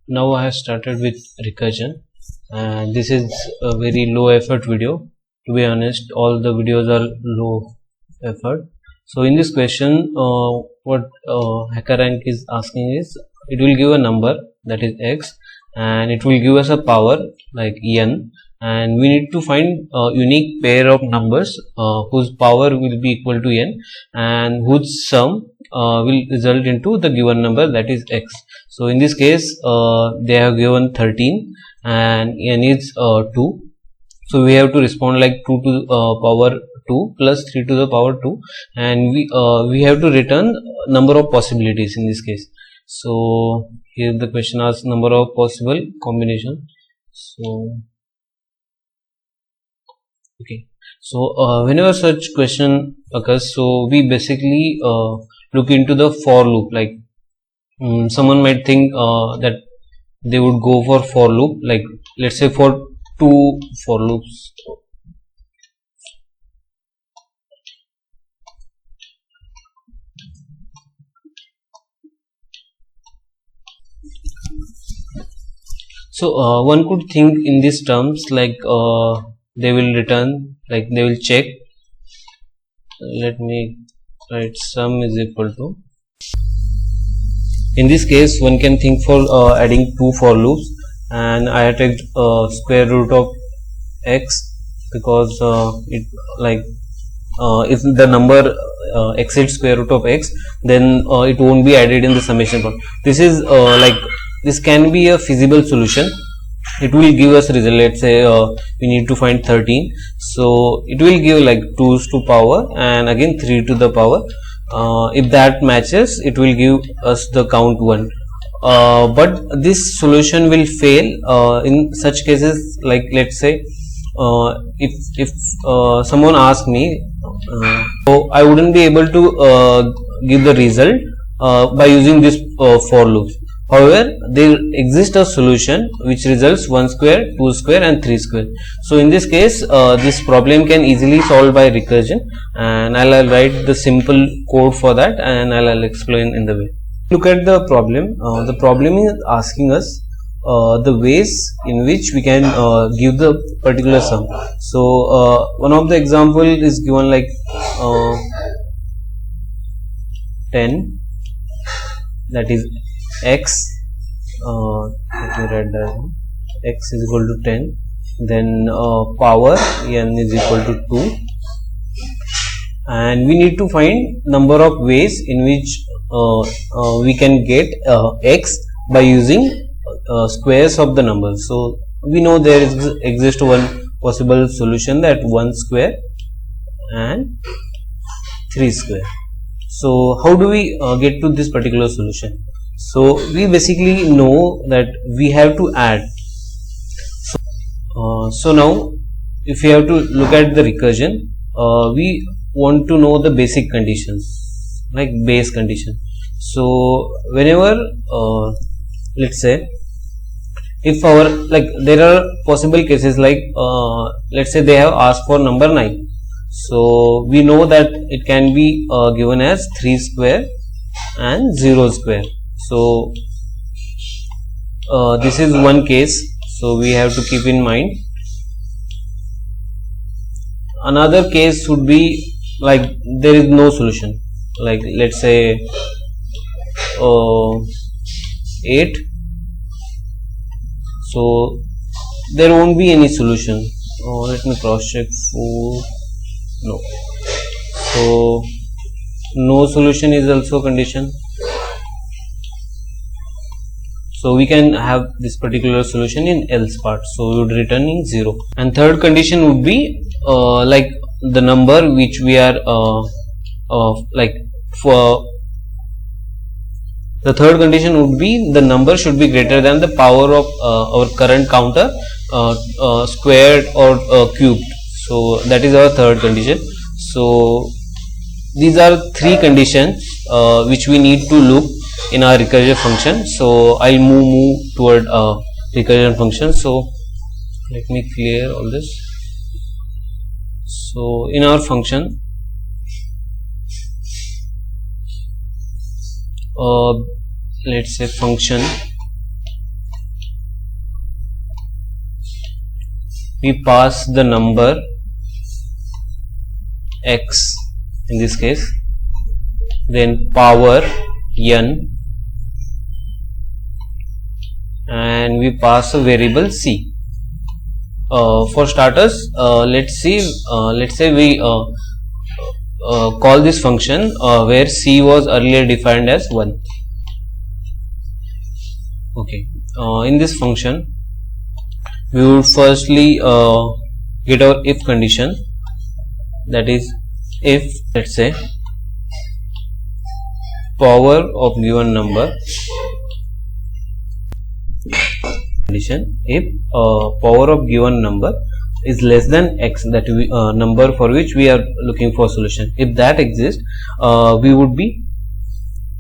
Now I have started with recursion, and this is a very low effort video. To be honest, all the videos are low effort. So in this question, what HackerRank is asking is, it will give a number, that is x, and it will give us a power like n, and we need to find a unique pair of numbers whose power will be equal to n and whose sum will result into the given number, that is x. So in this case, they have given 13 and n is 2. So we have to respond like 2 to the power 2 plus 3 to the power 2, and we have to return number of possibilities in this case. So here the question asks number of possible combination. So okay, so whenever such question occurs, so we basically look into the for loop. Like someone might think that they would go for loop, like let's say for 2 for loops. So one could think in these terms, like they will return, like they will check. Let me write sum is equal to. In this case, one can think for adding 2 for loops, and I have taken square root of x because it like if the number exceeds square root of x, then it won't be added in the summation part. This is like this can be a feasible solution. It will give us result. Let's say we need to find 13, so it will give like 2's to power and again 3 to the power. If that matches, it will give us the count 1. But this solution will fail in such cases, like let's say if someone asks me, so I wouldn't be able to give the result by using this for loops. However, there exists a solution which results 1 square, 2 square and 3 square. So in this case, this problem can easily solve by recursion, and I'll write the simple code for that, and I'll explain in the way. Look at the problem. The problem is asking us the ways in which we can give the particular sum. So one of the example is given like 10, that is x. Let me write down. X is equal to 10. Then power n is equal to 2, and we need to find number of ways in which we can get x by using squares of the numbers. So we know there exists one possible solution, that 1 square and 3 square. So how do we get to this particular solution? So we basically know that we have to add. So now if we have to look at the recursion, we want to know the basic conditions, like base condition. So whenever let's say if our, like there are possible cases, like let's say they have asked for number 9, so we know that it can be given as 3 square and 0 square. So this is one case, so we have to keep in mind. Another case would be like there is no solution, like let's say 8, so there won't be any solution. Let me cross check. 4, no. So no solution is also a condition. So we can have this particular solution in else part, so we would returning 0. And third condition would be like the number which we are like for the third condition would be the number should be greater than the power of our current counter squared or cubed. So that is our third condition. So these are 3 conditions which we need to look in our recursion function. So I'll move toward recursion function. So let me clear all this. So in our function, let's say function, we pass the number x in this case, then power n, and we pass a variable c. For starters, let's say we call this function where c was earlier defined as 1. Okay, in this function we would firstly get our if condition, that is if, let's say, power of given number, condition if power of given number is less than x, that we number for which we are looking for solution. If that exists, we would be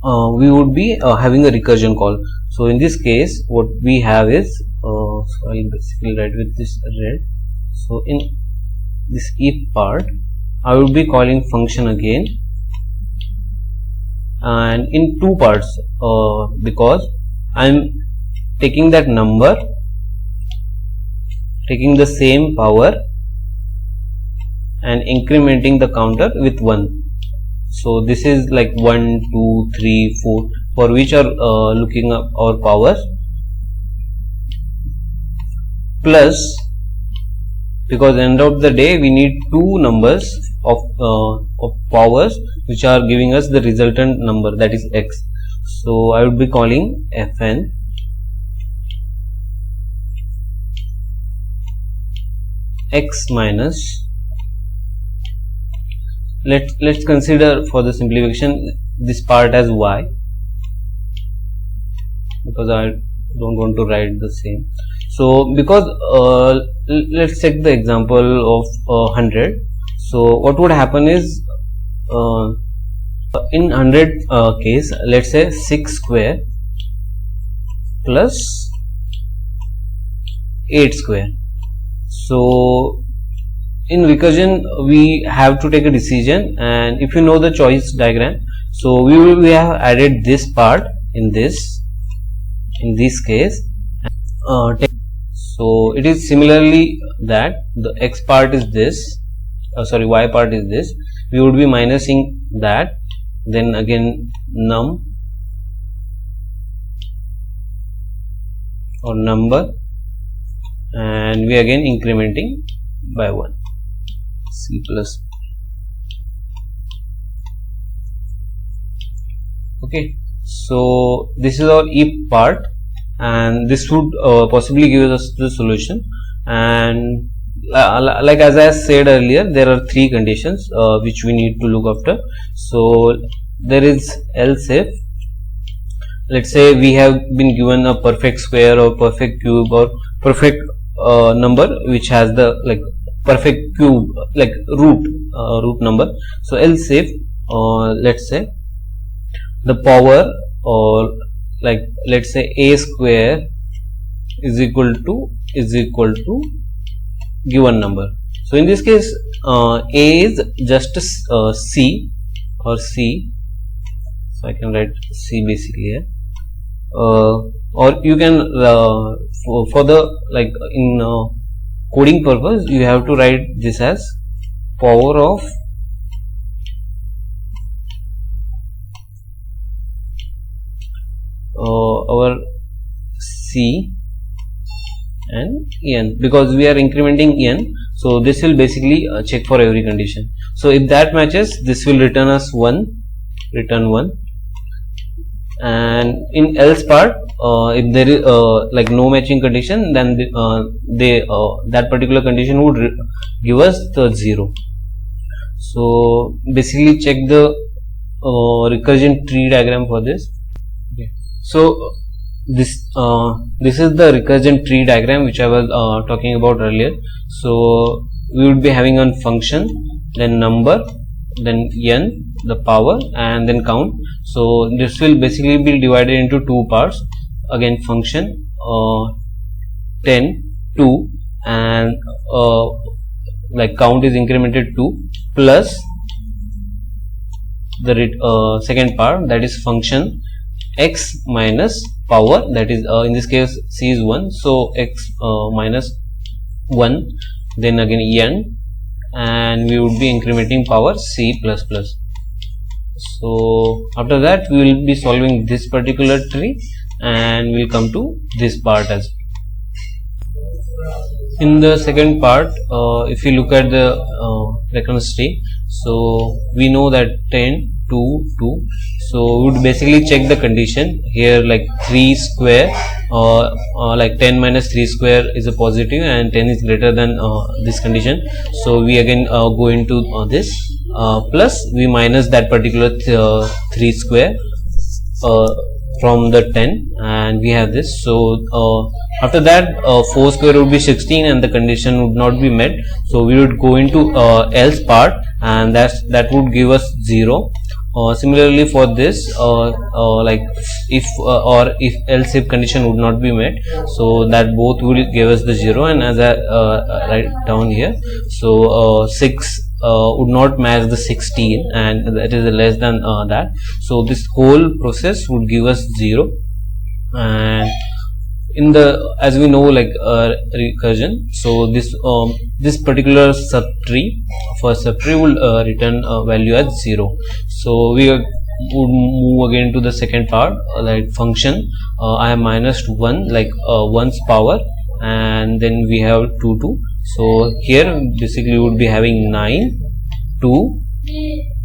having a recursion call. So in this case, what we have is, so I'll basically write with this red. So in this if part, I will be calling function again, and in two parts, because I'm taking that number, taking the same power and incrementing the counter with 1. So this is like 1, 2, 3, 4, for which are looking up our powers, plus, because end of the day we need two numbers of powers which are giving us the resultant number, that is x. So I would be calling fn x minus, let's consider for the simplification this part as y, because I don't want to write the same. So because let's take the example of 100. So what would happen is, in 100 case, let's say 6 square plus 8 square. So in recursion we have to take a decision, and if you know the choice diagram, so we have added this part in this case. So it is similarly that the x part is this, y part is this, we would be minusing that, then again num or number, and we again incrementing by 1, c plus. Okay, so this is our if part, and this would possibly give us the solution. And like as I said earlier, there are three conditions which we need to look after. So there is else if, let's say we have been given a perfect square or perfect cube or perfect number which has the like perfect cube, like root number. So else if let's say the power, or like let's say a square is equal to given number. So in this case a is just c or c, so I can write c basically here, or you can for the like in coding purpose you have to write this as power of our c and n, because we are incrementing n. So this will basically check for every condition. So if that matches, this will return us 1, and in else part, if there is like no matching condition, then that particular condition would give us the 0. So basically check the recursion tree diagram for this. Okay. So this is the recursion tree diagram which I was talking about earlier. So we would be having a function, then number, then n, the power, and then count. So this will basically be divided into two parts. Again function 10, 2, and like count is incremented 2, plus the second part, that is function x minus power, that is in this case c is 1, so x minus 1, then again n, and we would be incrementing power c plus plus. So after that we will be solving this particular tree and we'll come to this part as well. In the second part, if you look at the recurrence tree, so we know that 10, 2, 2, so we would basically check the condition here, like 3 square, like 10 minus 3 square is a positive and 10 is greater than this condition, so we again go into this, plus we minus that particular 3 square from the 10 and we have this. So after that 4 square would be 16 and the condition would not be met, so we would go into else part and that would give us 0. Similarly for this, like if or if else if condition would not be met, so that both will give us the 0, and as I write down here, so 6 would not match the 16 and that is less than that, so this whole process would give us 0. And in the, as we know, like recursion, so this particular subtree, first subtree will return a value as 0. So we would move again to the second part, like function. I have minus 1, like 1's power, and then we have 2, 2. So here basically we would be having 9, 2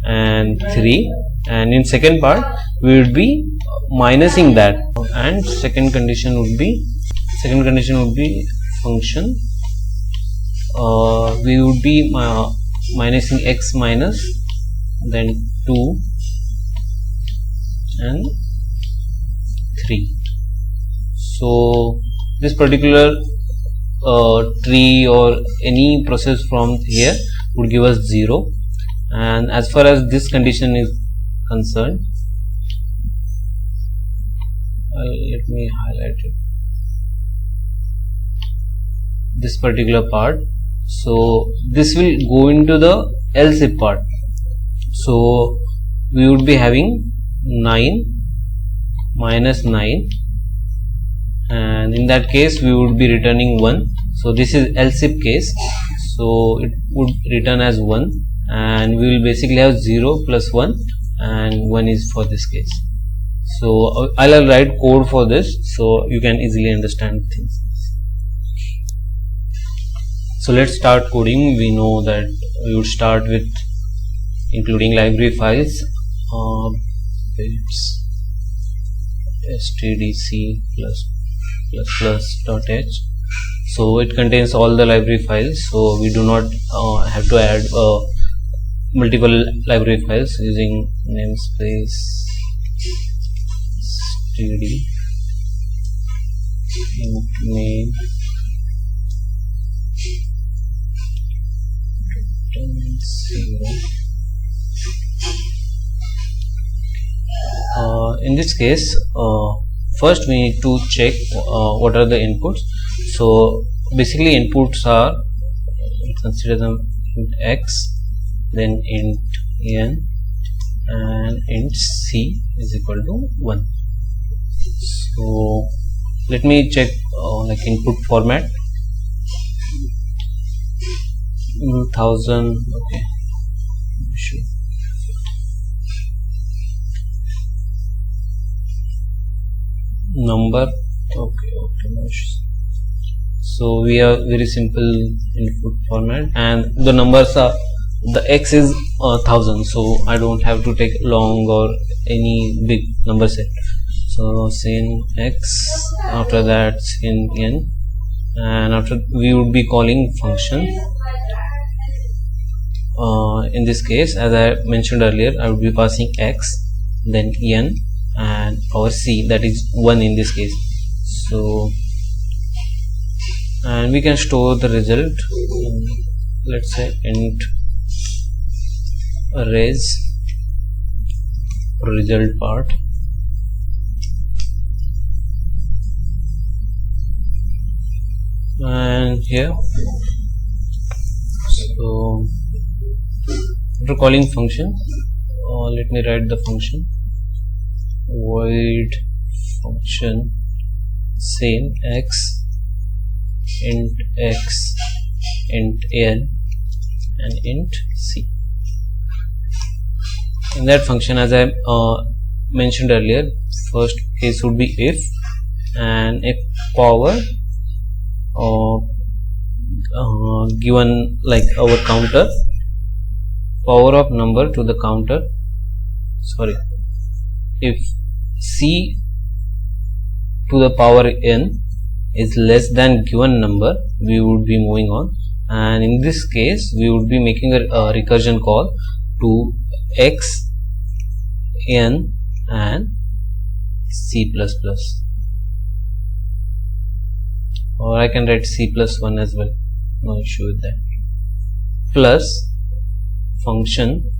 and 3, and in second part we would be minusing that, and second condition would be function, we would be minusing x minus then 2 and 3. So this particular tree or any process from here would give us 0, and as far as this condition is concerned, let me highlight it, this particular part, so this will go into the else if part, so we would be having 9 minus 9, and in that case we would be returning 1, so this is else if case, so it would return as 1, and we will basically have 0 plus 1 and 1 is for this case. So I'll write code for this so you can easily understand things. So let's start coding. We know that we would start with including library files, stdc ++.h, so it contains all the library files, so we do not have to add multiple library files using namespace std main in this case, first we need to check what are the inputs. So basically inputs are, consider them int x, then int n, and int c is equal to 1. So let me check like input format, 1000, okay, sure. Number, okay, so we have very simple input format, and the numbers are, the x is 1000, so I don't have to take long or any big number set. So sin x, after that sin n, and after we would be calling function. In this case, as I mentioned earlier, I would be passing x, then n, and our c, that is 1 in this case. So, and we can store the result in, let's say, int arrays result part, and here, so after calling function, let me write the function. void function same x int x int n and int c. In that function, as I mentioned earlier, first case would be if, and if power given like our counter, power of number to the counter, sorry, if c to the power n is less than given number, we would be moving on, and in this case we would be making a recursion call to x, n and c++, or I can write c plus 1 as well, no issue with that, plus function,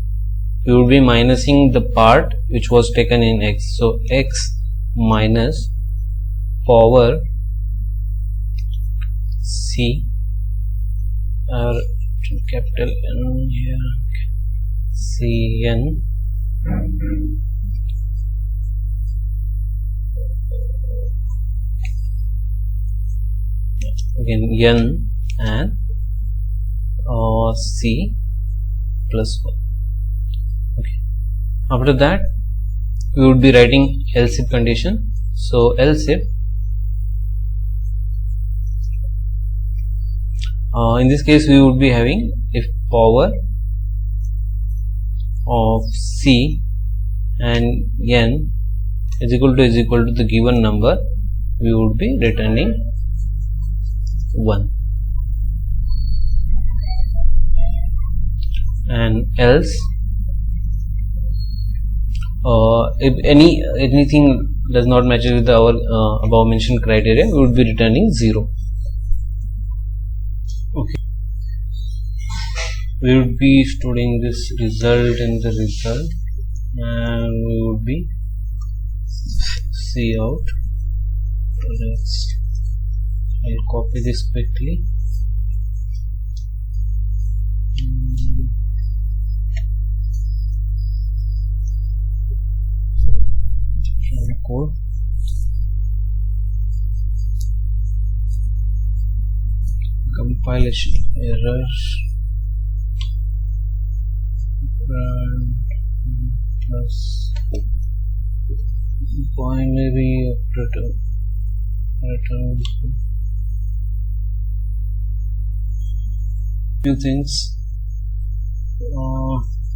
we would be minusing the part which was taken in x, so x minus power c, or capital N here, c n again n and c plus 1. Okay. After that we would be writing else if condition. So else if in this case we would be having if power of c and n is equal to the given number, we would be returning 1, and else if anything does not match with our above mentioned criteria, we would be returning 0. Okay, we would be storing this result in the result, and we would be see out. I'll copy this quickly. Code. Compilation errors plus binary operator return few things.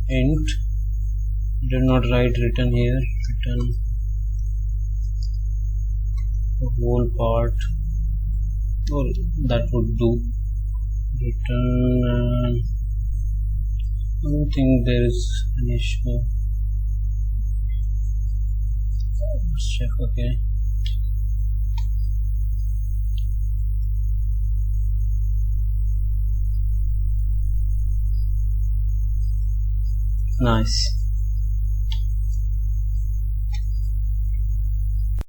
Int did not write return here, return the whole part, or that would do. Return I don't think there is an issue. Let's check. Okay, nice.